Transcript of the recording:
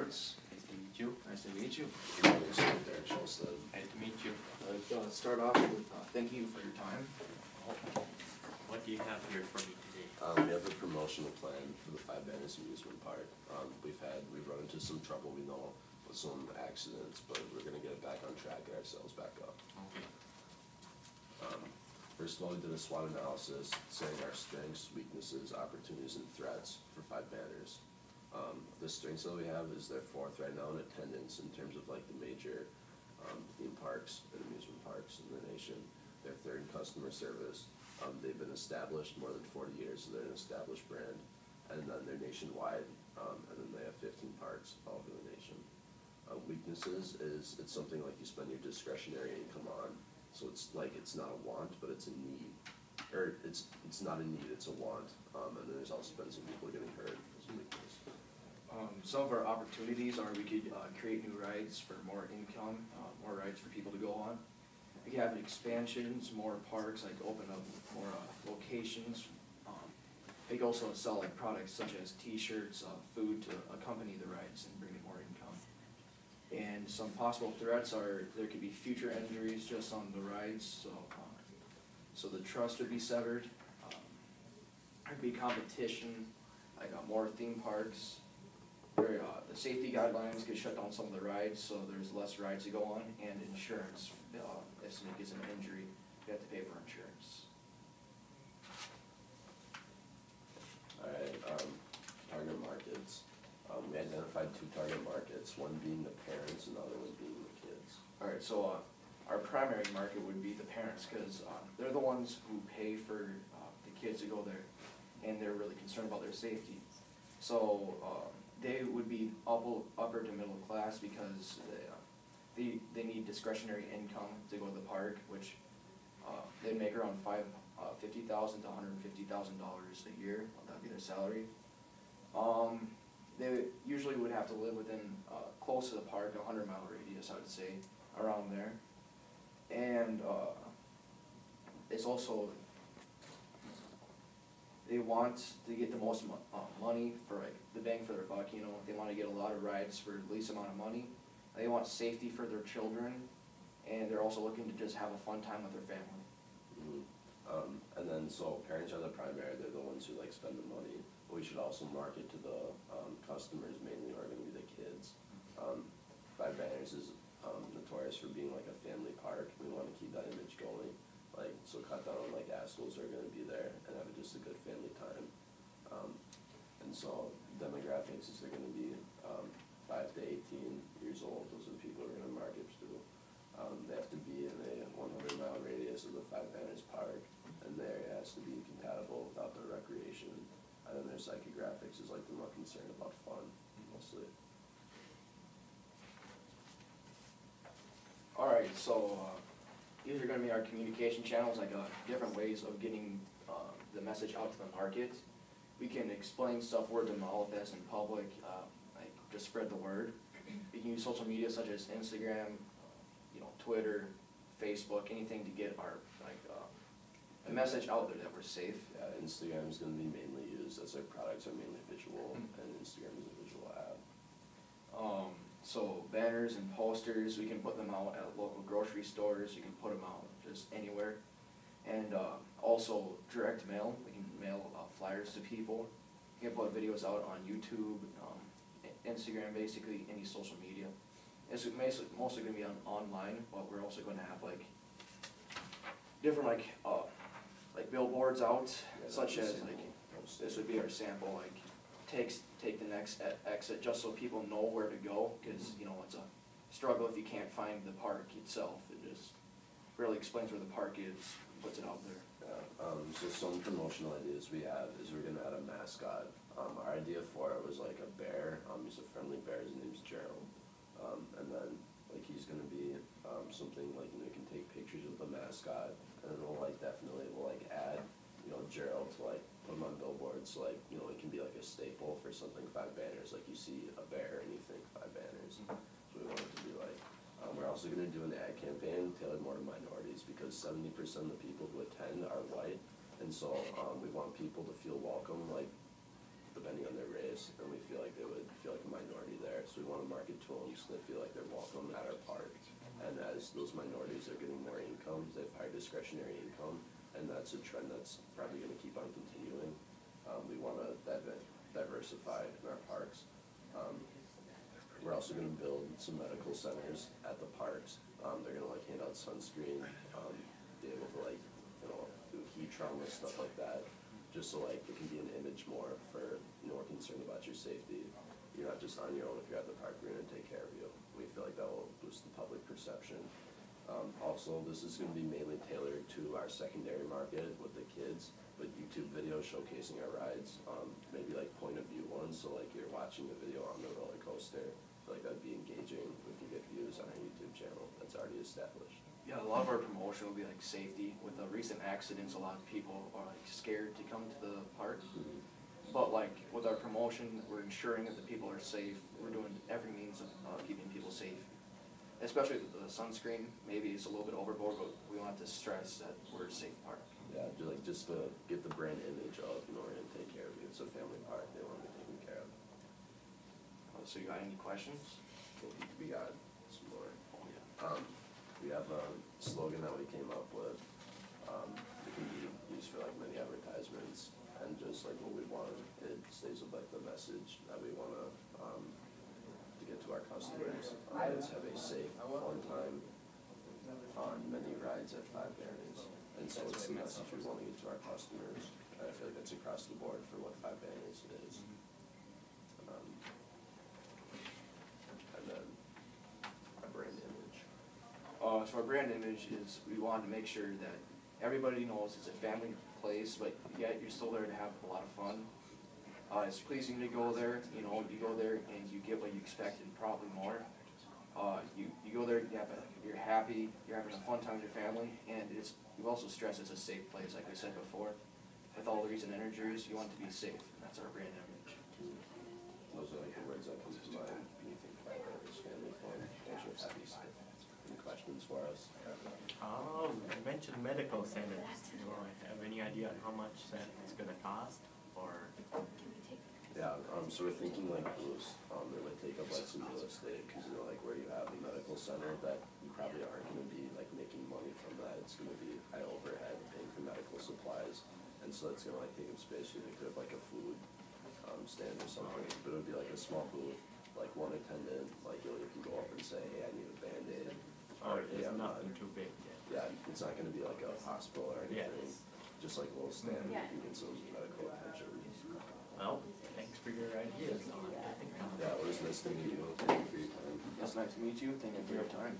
Sports. Nice to meet you. Nice to meet you. Derek Schulstead. Nice to meet you. Let's start off with thank you for your time. What do you have here for me today? We have a promotional plan for the Five Banners Amusement Park. We've run into some trouble, we know, with some accidents, but we're gonna get it back on track, get ourselves back up. Okay. First of all, we did a SWOT analysis, saying our strengths, weaknesses, opportunities, and threats for Five Banners. The strengths that we have is they're fourth right now in attendance in terms of like the major theme parks and amusement parks in the nation. They're third in customer service. They've been established more than 40 years, so they're an established brand. And then they're nationwide, and then they have 15 parks all over the nation. Weaknesses is it's something like you spend your discretionary income on. So it's like it's not a want, but it's a need. Or it's not a need, it's a want. And then there's also been some people getting hurt as a weakness. Some of our opportunities are we could create new rides for more income, more rides for people to go on. We could have expansions, more parks, like open up more locations. We could also sell like products such as t-shirts, food to accompany the rides and bring in more income. And some possible threats are there could be future injuries just on the rides, so the trust would be severed. There'd be competition, like more theme parks. Where the safety guidelines could shut down some of the rides, so there's less rides to go on, and insurance. If somebody gets an injury, you have to pay for insurance. Alright, target markets. We identified two target markets, one being the parents and the other one being the kids. Alright, so our primary market would be the parents, because they're the ones who pay for the kids to go there, and they're really concerned about their safety. So they would be upper to middle class because they need discretionary income to go to the park, which they'd make around $50,000 to $150,000 a year. That'd be their salary. They usually would have to live within close to the park, 100-mile radius, I would say, around there. And it's also they want to get the most money for like the bang for their buck. You know, they want to get a lot of rides for the least amount of money. They want safety for their children, and they're also looking to just have a fun time with their family. And then so parents are the primary; they're the ones who like spend the money. But we should also market to the customers mainly, who are going to be the kids. Five Banners is notorious for being like a family park. We want to keep that image going. Like, so cut down on like assholes are gonna be there and have just a good family time. And so demographics is they're gonna be 5 to 18 years old. Those are the people we're gonna market to. They have to be in a 100-mile radius of the Five Banners Park, and the area has to be compatible with outdoor recreation. And then their psychographics is like they're more concerned about fun, mostly. Alright, so these are going to be our communication channels, like different ways of getting the message out to the market. We can explain stuff word to mouth as in public, like just spread the word. We can use social media such as Instagram, Twitter, Facebook, anything to get our a message out there that we're safe. Yeah, Instagram is going to be mainly used as our products are mainly visual, and Instagram is a visual app. So banners and posters, we can put them out at local grocery stores, you can put them out just anywhere. And also direct mail, we can mail flyers to people. You can put videos out on YouTube, Instagram, basically any social media. It's mostly going to be online, but we're also going to have like different like billboards out, such as like this would be our sample, like take the next exit, just so people know where to go, because it's a struggle if you can't find the park itself. It just really explains where the park is, puts it out there. So some promotional ideas we have is we're gonna add a mascot. Our idea for it was like a bear. He's a friendly bear. His name's Gerald, and then like he's gonna be something like you can take pictures of the mascot, and then we'll like add Gerald to like put him on billboards. So like it can be like a staple for something Five Banners. Like you see a bear and you think Five Banners. So we want it to be like. We're also going to do an ad campaign tailored more to minorities because 70% of the people who attend are white, and so we want people to feel welcome, like depending on their race, and we feel like they would feel like a minority there. so we wanna market to them so they feel like they're welcome at our park. And as those minorities are getting more income, they have higher discretionary income, and that's a trend that's probably gonna keep on continuing. We wanna diversify in our parks. We're also gonna build some medical centers at the parks. They're gonna like hand out sunscreen, be able to like, you know, do heat trauma, stuff like that. Just so like it can be an image more for, you know, we're concerned about your safety. You're not just on your own, if you're at the park, we're gonna take care of you. We feel like that will boost the public perception. Also, this is gonna be mainly tailored to our secondary market with the kids, but YouTube videos showcasing our rides, maybe like point of view ones, so like you're watching the video on the roller coaster. I feel like that'd be engaging, we can get views on our YouTube channel that's already established. Yeah, a lot of our promotion will be like safety. With the recent accidents, a lot of people are like scared to come to the park. But like with our promotion, we're ensuring that the people are safe. We're doing every means of keeping people safe. Especially with the sunscreen, maybe it's a little bit overboard, but we want to stress that we're a safe park. Yeah, just to get the brand image of, you know, we're gonna take care of you, it's a family park, they wanna be taken care of. So you got any questions? We got some more. We have a slogan that we came up with, it can be used for like many advertisements, and just like what we want, it stays with like the message that we wanna, to get to our customers. Is have a safe, fun time on many rides at Five Banners. And so it's the message we wanna get to our customers, and I feel like that's across the board for what Five Banners is. And then our brand image. So our brand image is, we wanted to make sure that everybody knows it's a family place, but yet you're still there to have a lot of fun. It's pleasing to go there, you know, you go there and you get what you expect and probably more. You go there, you're happy, you're having a fun time with your family, and you also stress it's a safe place, like I said before. With all the recent energies, you want it to be safe, and that's our brand image. Those are like the words that come to mind when you think Five Banners, family fun, pleasure, happy, safe. Any questions for us? You mentioned medical centers. Do you have any idea on how much that's gonna cost, or? Yeah, so we're thinking like boost, it would take up like some real estate, cause you know, like where you have a medical center that you probably aren't gonna be like making money from that, it's gonna be high overhead, paying for medical supplies, and so it's gonna like take up space, so they could have like a food, stand or something, but it would be like a small booth, like one attendant, like you can go up and say, hey, I need a Band-Aid. Or yeah, it's nothing too big yet? Yeah, it's not gonna be like a hospital or anything, Yes. just like a little stand, you can get some medical attention. Well, thanks for your ideas. Yeah, it was nice to meet you, thank you for your time. It's nice to meet you, thank you for your time.